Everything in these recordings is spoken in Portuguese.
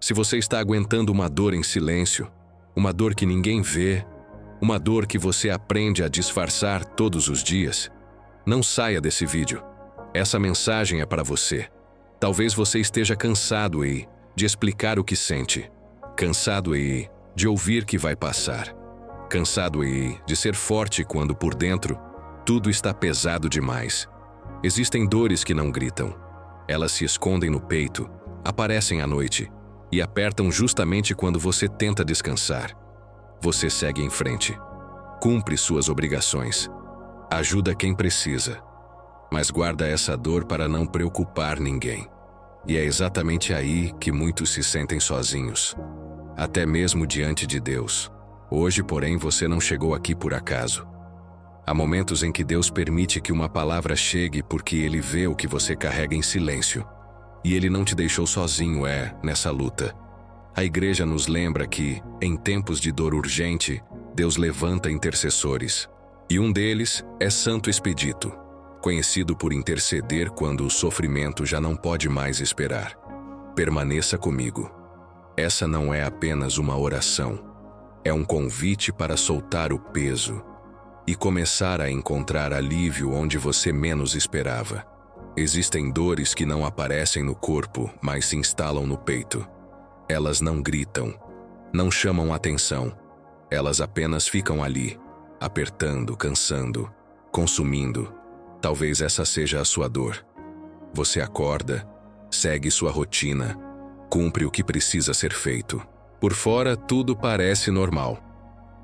Se você está aguentando uma dor em silêncio, uma dor que ninguém vê, uma dor que você aprende a disfarçar todos os dias, não saia desse vídeo. Essa mensagem é para você. Talvez você esteja cansado de explicar o que sente, cansado de ouvir que vai passar, cansado de ser forte quando por dentro tudo está pesado demais. Existem dores que não gritam. Elas se escondem no peito, aparecem à noite e apertam justamente quando você tenta descansar. Você segue em frente, cumpre suas obrigações, ajuda quem precisa, mas guarda essa dor para não preocupar ninguém. E é exatamente aí que muitos se sentem sozinhos, até mesmo diante de Deus. Hoje, porém, você não chegou aqui por acaso. Há momentos em que Deus permite que uma palavra chegue porque Ele vê o que você carrega em silêncio. E Ele não te deixou sozinho, nessa luta. A igreja nos lembra que, em tempos de dor urgente, Deus levanta intercessores. E um deles é Santo Expedito, conhecido por interceder quando o sofrimento já não pode mais esperar. Permaneça comigo. Essa não é apenas uma oração. É um convite para soltar o peso e começar a encontrar alívio onde você menos esperava. Existem dores que não aparecem no corpo, mas se instalam no peito. Elas não gritam, não chamam atenção. Elas apenas ficam ali, apertando, cansando, consumindo. Talvez essa seja a sua dor. Você acorda, segue sua rotina, cumpre o que precisa ser feito. Por fora, tudo parece normal.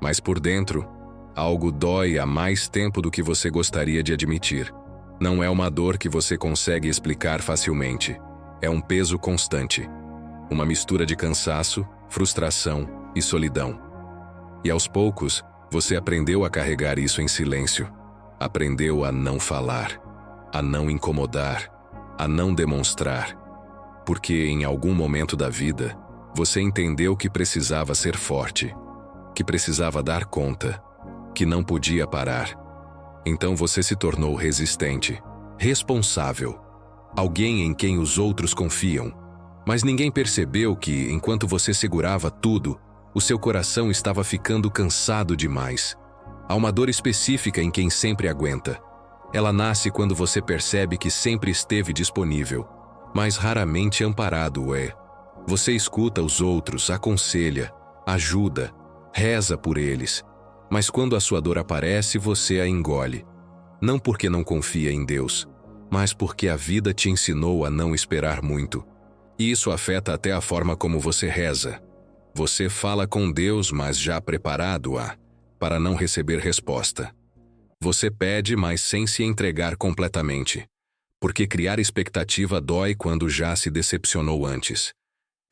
Mas por dentro, algo dói há mais tempo do que você gostaria de admitir. Não é uma dor que você consegue explicar facilmente. É um peso constante. Uma mistura de cansaço, frustração e solidão. E aos poucos, você aprendeu a carregar isso em silêncio. Aprendeu a não falar, a não incomodar, a não demonstrar. Porque em algum momento da vida, você entendeu que precisava ser forte, que precisava dar conta, que não podia parar. Então você se tornou resistente, responsável, alguém em quem os outros confiam. Mas ninguém percebeu que, enquanto você segurava tudo, o seu coração estava ficando cansado demais. Há uma dor específica em quem sempre aguenta. Ela nasce quando você percebe que sempre esteve disponível, mas raramente amparado. Você escuta os outros, aconselha, ajuda, reza por eles. Mas quando a sua dor aparece, você a engole. Não porque não confia em Deus, mas porque a vida te ensinou a não esperar muito. E isso afeta até a forma como você reza. Você fala com Deus, mas já preparado para não receber resposta. Você pede, mas sem se entregar completamente. Porque criar expectativa dói quando já se decepcionou antes.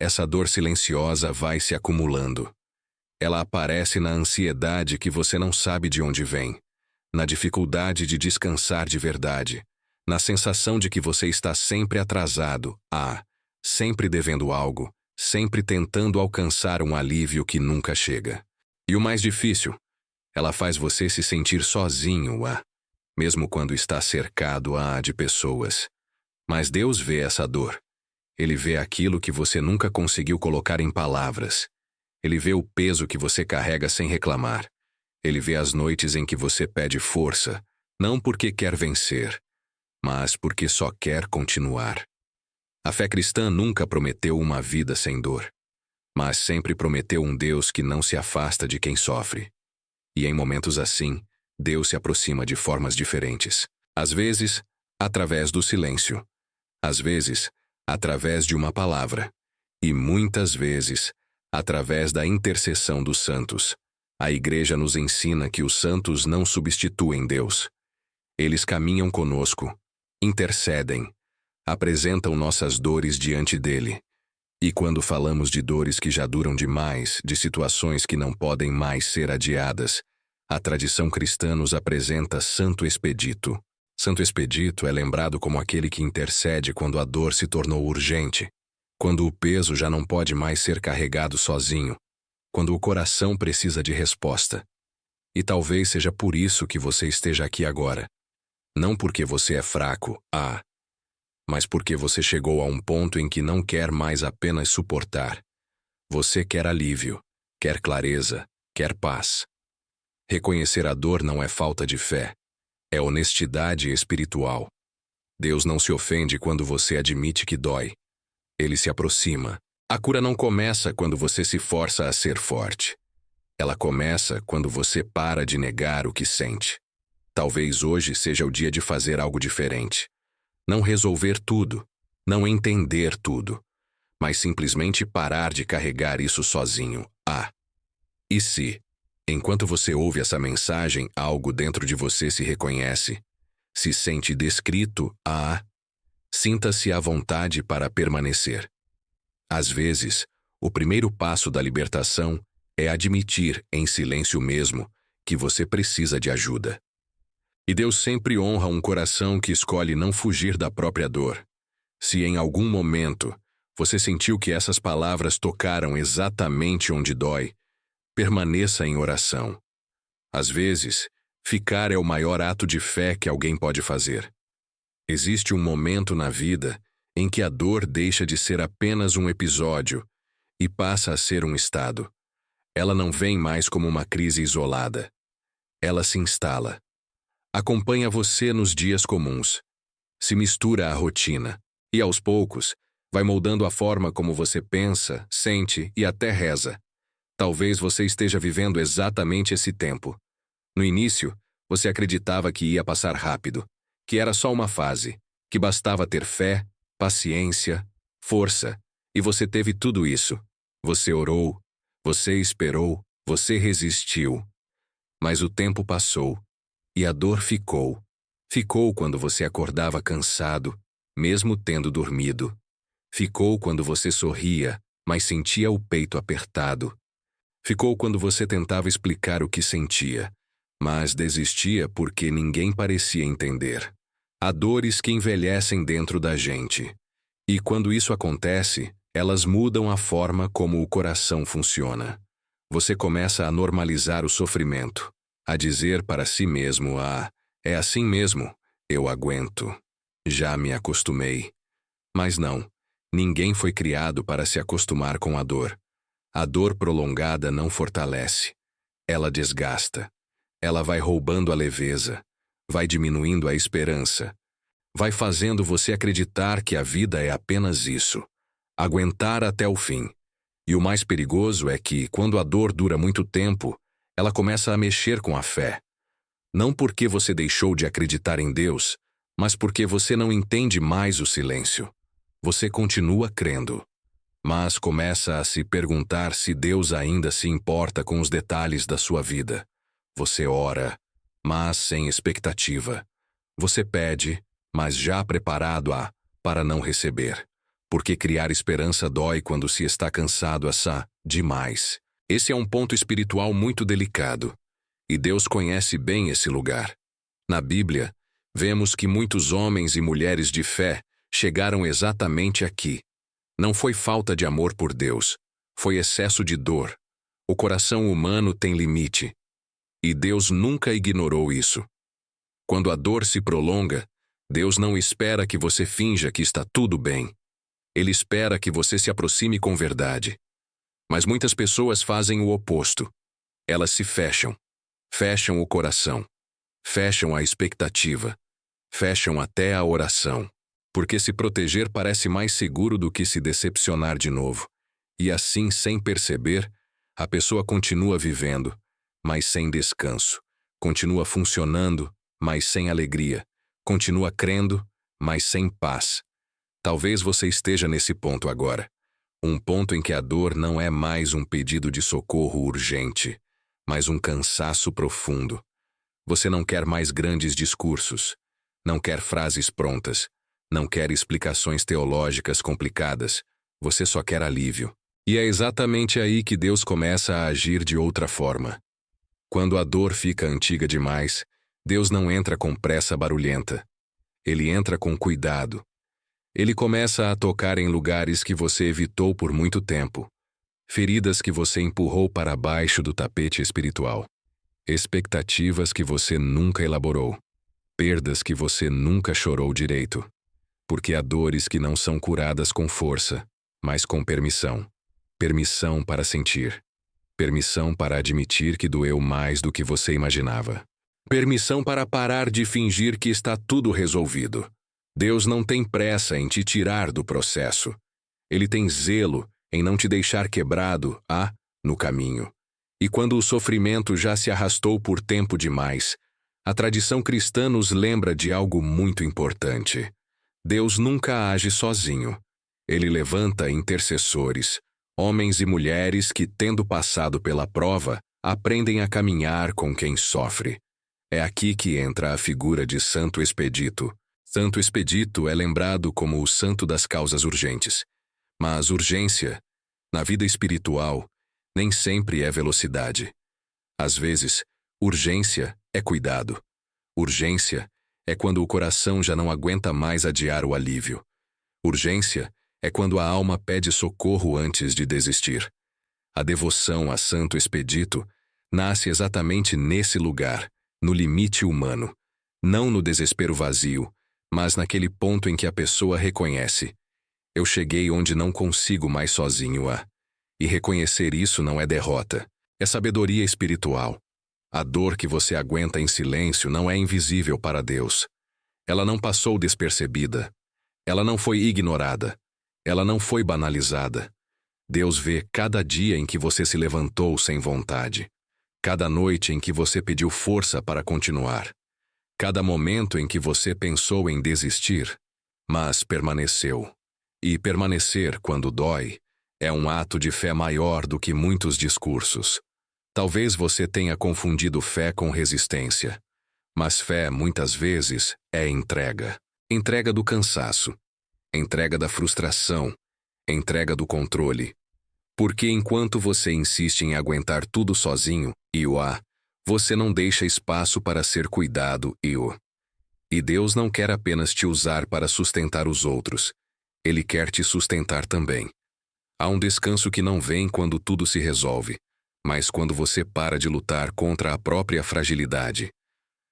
Essa dor silenciosa vai se acumulando. Ela aparece na ansiedade que você não sabe de onde vem, na dificuldade de descansar de verdade, na sensação de que você está sempre atrasado, sempre devendo algo, sempre tentando alcançar um alívio que nunca chega. E o mais difícil, ela faz você se sentir sozinho, mesmo quando está cercado de pessoas. Mas Deus vê essa dor. Ele vê aquilo que você nunca conseguiu colocar em palavras. Ele vê o peso que você carrega sem reclamar. Ele vê as noites em que você pede força, não porque quer vencer, mas porque só quer continuar. A fé cristã nunca prometeu uma vida sem dor, mas sempre prometeu um Deus que não se afasta de quem sofre. E em momentos assim, Deus se aproxima de formas diferentes. Às vezes, através do silêncio. Às vezes, através de uma palavra. E muitas vezes, através da intercessão dos santos. A igreja nos ensina que os santos não substituem Deus. Eles caminham conosco, intercedem, apresentam nossas dores diante dele. E quando falamos de dores que já duram demais, de situações que não podem mais ser adiadas, a tradição cristã nos apresenta Santo Expedito. Santo Expedito é lembrado como aquele que intercede quando a dor se tornou urgente, quando o peso já não pode mais ser carregado sozinho, quando o coração precisa de resposta. E talvez seja por isso que você esteja aqui agora. Não porque você é fraco, mas porque você chegou a um ponto em que não quer mais apenas suportar. Você quer alívio, quer clareza, quer paz. Reconhecer a dor não é falta de fé, é honestidade espiritual. Deus não se ofende quando você admite que dói. Ele se aproxima. A cura não começa quando você se força a ser forte. Ela começa quando você para de negar o que sente. Talvez hoje seja o dia de fazer algo diferente. Não resolver tudo, não entender tudo, mas simplesmente parar de carregar isso sozinho. E se, enquanto você ouve essa mensagem, algo dentro de você se reconhece, se sente descrito, sinta-se à vontade para permanecer. Às vezes, o primeiro passo da libertação é admitir, em silêncio mesmo, que você precisa de ajuda. E Deus sempre honra um coração que escolhe não fugir da própria dor. Se em algum momento você sentiu que essas palavras tocaram exatamente onde dói, permaneça em oração. Às vezes, ficar é o maior ato de fé que alguém pode fazer. Existe um momento na vida em que a dor deixa de ser apenas um episódio e passa a ser um estado. Ela não vem mais como uma crise isolada. Ela se instala. Acompanha você nos dias comuns. Se mistura à rotina. E, aos poucos, vai moldando a forma como você pensa, sente e até reza. Talvez você esteja vivendo exatamente esse tempo. No início, você acreditava que ia passar rápido, que era só uma fase, que bastava ter fé, paciência, força, e você teve tudo isso. Você orou, você esperou, você resistiu. Mas o tempo passou, e a dor ficou. Ficou quando você acordava cansado, mesmo tendo dormido. Ficou quando você sorria, mas sentia o peito apertado. Ficou quando você tentava explicar o que sentia, mas desistia porque ninguém parecia entender. Há dores que envelhecem dentro da gente. E quando isso acontece, elas mudam a forma como o coração funciona. Você começa a normalizar o sofrimento, a dizer para si mesmo, é assim mesmo, eu aguento. Já me acostumei. Mas não, ninguém foi criado para se acostumar com a dor. A dor prolongada não fortalece. Ela desgasta. Ela vai roubando a leveza, vai diminuindo a esperança, vai fazendo você acreditar que a vida é apenas isso, aguentar até o fim. E o mais perigoso é que, quando a dor dura muito tempo, ela começa a mexer com a fé. Não porque você deixou de acreditar em Deus, mas porque você não entende mais o silêncio. Você continua crendo, mas começa a se perguntar se Deus ainda se importa com os detalhes da sua vida. Você ora, mas sem expectativa. Você pede, mas já preparado para não receber. Porque criar esperança dói quando se está cansado demais. Esse é um ponto espiritual muito delicado. E Deus conhece bem esse lugar. Na Bíblia, vemos que muitos homens e mulheres de fé chegaram exatamente aqui. Não foi falta de amor por Deus, foi excesso de dor. O coração humano tem limite. E Deus nunca ignorou isso. Quando a dor se prolonga, Deus não espera que você finja que está tudo bem. Ele espera que você se aproxime com verdade. Mas muitas pessoas fazem o oposto. Elas se fecham. Fecham o coração. Fecham a expectativa. Fecham até a oração. Porque se proteger parece mais seguro do que se decepcionar de novo. E assim, sem perceber, a pessoa continua vivendo, mas sem descanso. Continua funcionando, mas sem alegria. Continua crendo, mas sem paz. Talvez você esteja nesse ponto agora. Um ponto em que a dor não é mais um pedido de socorro urgente, mas um cansaço profundo. Você não quer mais grandes discursos, não quer frases prontas, não quer explicações teológicas complicadas, você só quer alívio. E é exatamente aí que Deus começa a agir de outra forma. Quando a dor fica antiga demais, Deus não entra com pressa barulhenta. Ele entra com cuidado. Ele começa a tocar em lugares que você evitou por muito tempo. Feridas que você empurrou para baixo do tapete espiritual. Expectativas que você nunca elaborou. Perdas que você nunca chorou direito. Porque há dores que não são curadas com força, mas com permissão. Permissão para sentir. Permissão para admitir que doeu mais do que você imaginava. Permissão para parar de fingir que está tudo resolvido. Deus não tem pressa em te tirar do processo. Ele tem zelo em não te deixar quebrado, no caminho. E quando o sofrimento já se arrastou por tempo demais, a tradição cristã nos lembra de algo muito importante. Deus nunca age sozinho. Ele levanta intercessores, homens e mulheres que, tendo passado pela prova, aprendem a caminhar com quem sofre. É aqui que entra a figura de Santo Expedito. Santo Expedito é lembrado como o santo das causas urgentes. Mas urgência, na vida espiritual, nem sempre é velocidade. Às vezes, urgência é cuidado. Urgência é quando o coração já não aguenta mais adiar o alívio. Urgência é quando a alma pede socorro antes de desistir. A devoção a Santo Expedito nasce exatamente nesse lugar, no limite humano, não no desespero vazio, mas naquele ponto em que a pessoa reconhece: eu cheguei onde não consigo mais sozinho. E reconhecer isso não é derrota, é sabedoria espiritual. A dor que você aguenta em silêncio não é invisível para Deus. Ela não passou despercebida. Ela não foi ignorada. Ela não foi banalizada. Deus vê cada dia em que você se levantou sem vontade, cada noite em que você pediu força para continuar, cada momento em que você pensou em desistir, mas permaneceu. E permanecer, quando dói, é um ato de fé maior do que muitos discursos. Talvez você tenha confundido fé com resistência, mas fé, muitas vezes, é entrega. Entrega do cansaço, entrega da frustração, entrega do controle. Porque enquanto você insiste em aguentar tudo sozinho, você não deixa espaço para ser cuidado, E Deus não quer apenas te usar para sustentar os outros. Ele quer te sustentar também. Há um descanso que não vem quando tudo se resolve, mas quando você para de lutar contra a própria fragilidade.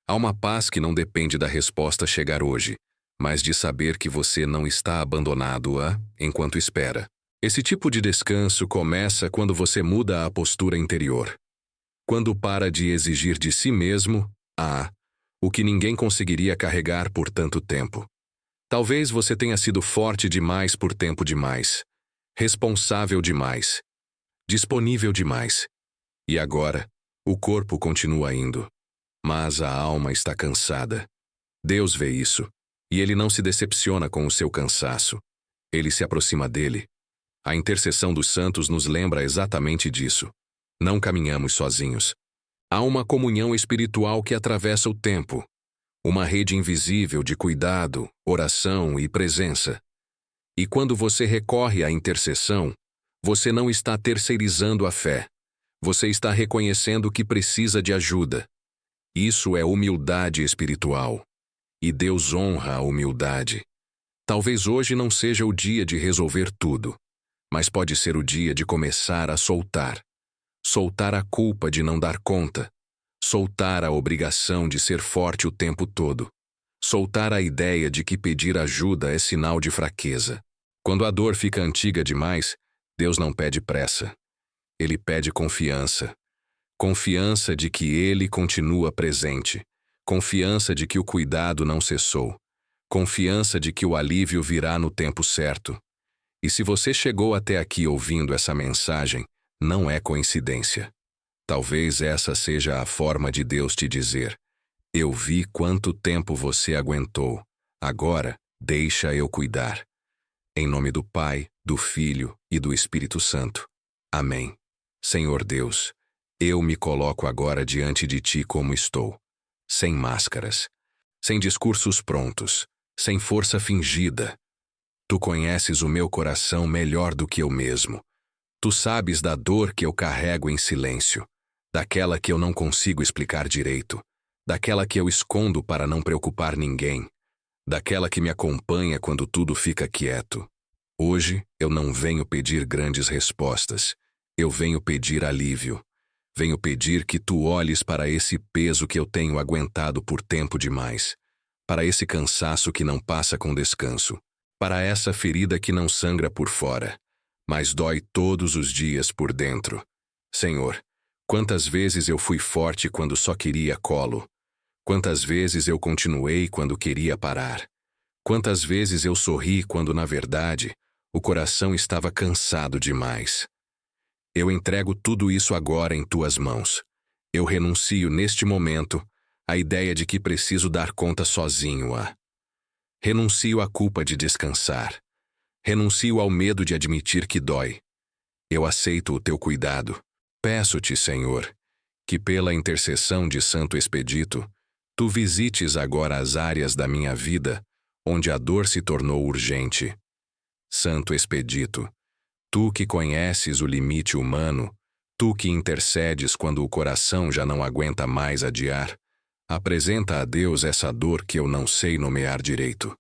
Há uma paz que não depende da resposta chegar hoje, mas de saber que você não está abandonado enquanto espera. Esse tipo de descanso começa quando você muda a postura interior. Quando para de exigir de si mesmo, o que ninguém conseguiria carregar por tanto tempo. Talvez você tenha sido forte demais por tempo demais, responsável demais, disponível demais. E agora, o corpo continua indo, mas a alma está cansada. Deus vê isso, e Ele não se decepciona com o seu cansaço. Ele se aproxima dele. A intercessão dos santos nos lembra exatamente disso. Não caminhamos sozinhos. Há uma comunhão espiritual que atravessa o tempo. Uma rede invisível de cuidado, oração e presença. E quando você recorre à intercessão, você não está terceirizando a fé. Você está reconhecendo que precisa de ajuda. Isso é humildade espiritual. E Deus honra a humildade. Talvez hoje não seja o dia de resolver tudo, mas pode ser o dia de começar a soltar. Soltar a culpa de não dar conta. Soltar a obrigação de ser forte o tempo todo. Soltar a ideia de que pedir ajuda é sinal de fraqueza. Quando a dor fica antiga demais, Deus não pede pressa. Ele pede confiança. Confiança de que Ele continua presente. Confiança de que o cuidado não cessou. Confiança de que o alívio virá no tempo certo. E se você chegou até aqui ouvindo essa mensagem, não é coincidência. Talvez essa seja a forma de Deus te dizer: eu vi quanto tempo você aguentou. Agora, deixa eu cuidar. Em nome do Pai, do Filho e do Espírito Santo. Amém. Senhor Deus, eu me coloco agora diante de Ti como estou. Sem máscaras, sem discursos prontos, sem força fingida. Tu conheces o meu coração melhor do que eu mesmo. Tu sabes da dor que eu carrego em silêncio, daquela que eu não consigo explicar direito, daquela que eu escondo para não preocupar ninguém, daquela que me acompanha quando tudo fica quieto. Hoje eu não venho pedir grandes respostas, eu venho pedir alívio. Venho pedir que tu olhes para esse peso que eu tenho aguentado por tempo demais, para esse cansaço que não passa com descanso, para essa ferida que não sangra por fora, mas dói todos os dias por dentro. Senhor, quantas vezes eu fui forte quando só queria colo? Quantas vezes eu continuei quando queria parar? Quantas vezes eu sorri quando, na verdade, o coração estava cansado demais? Eu entrego tudo isso agora em tuas mãos. Eu renuncio neste momento à ideia de que preciso dar conta sozinho. Renuncio à culpa de descansar. Renuncio ao medo de admitir que dói. Eu aceito o teu cuidado. Peço-te, Senhor, que pela intercessão de Santo Expedito, tu visites agora as áreas da minha vida onde a dor se tornou urgente. Santo Expedito, tu que conheces o limite humano, tu que intercedes quando o coração já não aguenta mais adiar, apresenta a Deus essa dor que eu não sei nomear direito.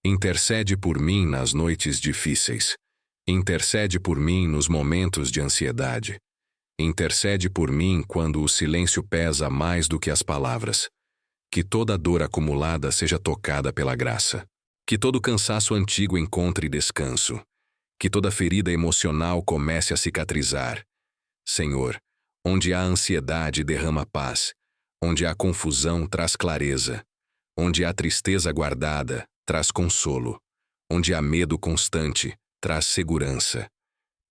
Intercede por mim nas noites difíceis. Intercede por mim nos momentos de ansiedade. Intercede por mim quando o silêncio pesa mais do que as palavras. Que toda dor acumulada seja tocada pela graça. Que todo cansaço antigo encontre descanso. Que toda ferida emocional comece a cicatrizar. Senhor, onde há ansiedade derrama paz. Onde há confusão traz clareza. Onde há tristeza guardada traz consolo. Onde há medo constante traz segurança.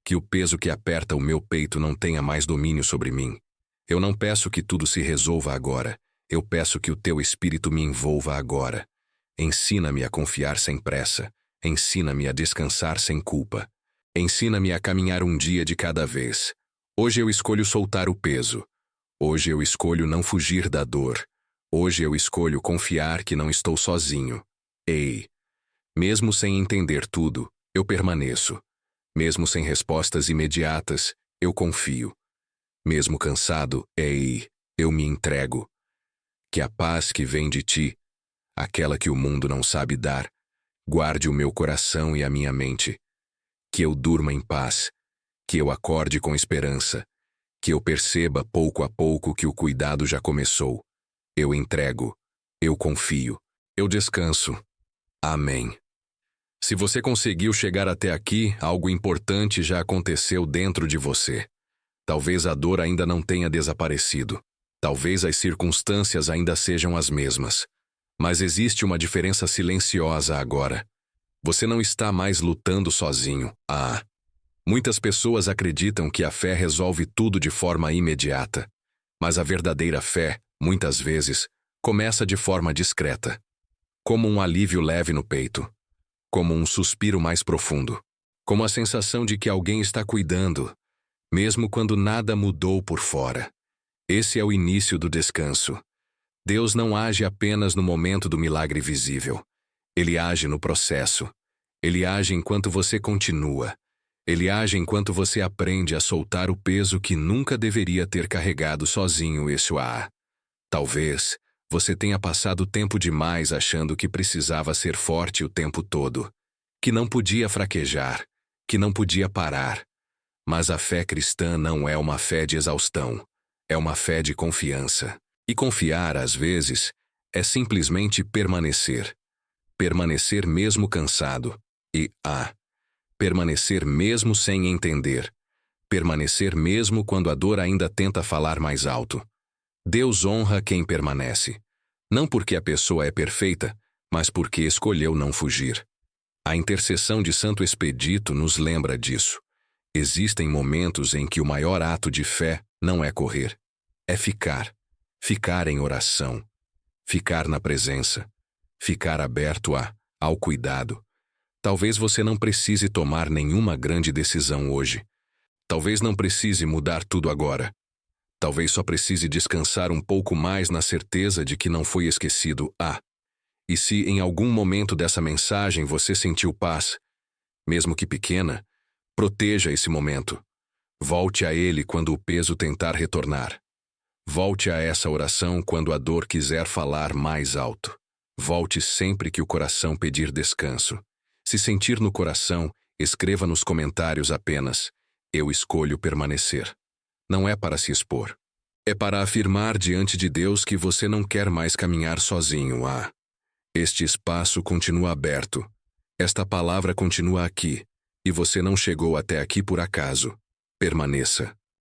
Que o peso que aperta o meu peito não tenha mais domínio sobre mim. Eu não peço que tudo se resolva agora. Eu peço que o teu Espírito me envolva agora. Ensina-me a confiar sem pressa. Ensina-me a descansar sem culpa. Ensina-me a caminhar um dia de cada vez. Hoje eu escolho soltar o peso. Hoje eu escolho não fugir da dor. Hoje eu escolho confiar que não estou sozinho. Ei! Mesmo sem entender tudo, eu permaneço. Mesmo sem respostas imediatas, eu confio. Mesmo cansado, ei, eu me entrego. Que a paz que vem de ti, aquela que o mundo não sabe dar, guarde o meu coração e a minha mente. Que eu durma em paz, que eu acorde com esperança, que eu perceba pouco a pouco que o cuidado já começou. Eu entrego, eu confio, eu descanso. Amém. Se você conseguiu chegar até aqui, algo importante já aconteceu dentro de você. Talvez a dor ainda não tenha desaparecido. Talvez as circunstâncias ainda sejam as mesmas. Mas existe uma diferença silenciosa agora. Você não está mais lutando sozinho. Muitas pessoas acreditam que a fé resolve tudo de forma imediata. Mas a verdadeira fé, muitas vezes, começa de forma discreta. Como um alívio leve no peito. Como um suspiro mais profundo. Como a sensação de que alguém está cuidando, mesmo quando nada mudou por fora. Esse é o início do descanso. Deus não age apenas no momento do milagre visível. Ele age no processo. Ele age enquanto você continua. Ele age enquanto você aprende a soltar o peso que nunca deveria ter carregado sozinho. Talvez você tenha passado tempo demais achando que precisava ser forte o tempo todo, que não podia fraquejar, que não podia parar. Mas a fé cristã não é uma fé de exaustão, é uma fé de confiança. E confiar, às vezes, é simplesmente permanecer. Permanecer mesmo cansado. Permanecer mesmo sem entender. Permanecer mesmo quando a dor ainda tenta falar mais alto. Deus honra quem permanece. Não porque a pessoa é perfeita, mas porque escolheu não fugir. A intercessão de Santo Expedito nos lembra disso. Existem momentos em que o maior ato de fé não é correr. É ficar. Ficar em oração. Ficar na presença. Ficar aberto ao cuidado. Talvez você não precise tomar nenhuma grande decisão hoje. Talvez não precise mudar tudo agora. Talvez só precise descansar um pouco mais na certeza de que não foi esquecido. E se em algum momento dessa mensagem você sentiu paz, mesmo que pequena, proteja esse momento. Volte a ele quando o peso tentar retornar. Volte a essa oração quando a dor quiser falar mais alto. Volte sempre que o coração pedir descanso. Se sentir no coração, escreva nos comentários apenas: eu escolho permanecer. Não é para se expor. É para afirmar diante de Deus que você não quer mais caminhar sozinho. Este espaço continua aberto. Esta palavra continua aqui. E você não chegou até aqui por acaso. Permaneça.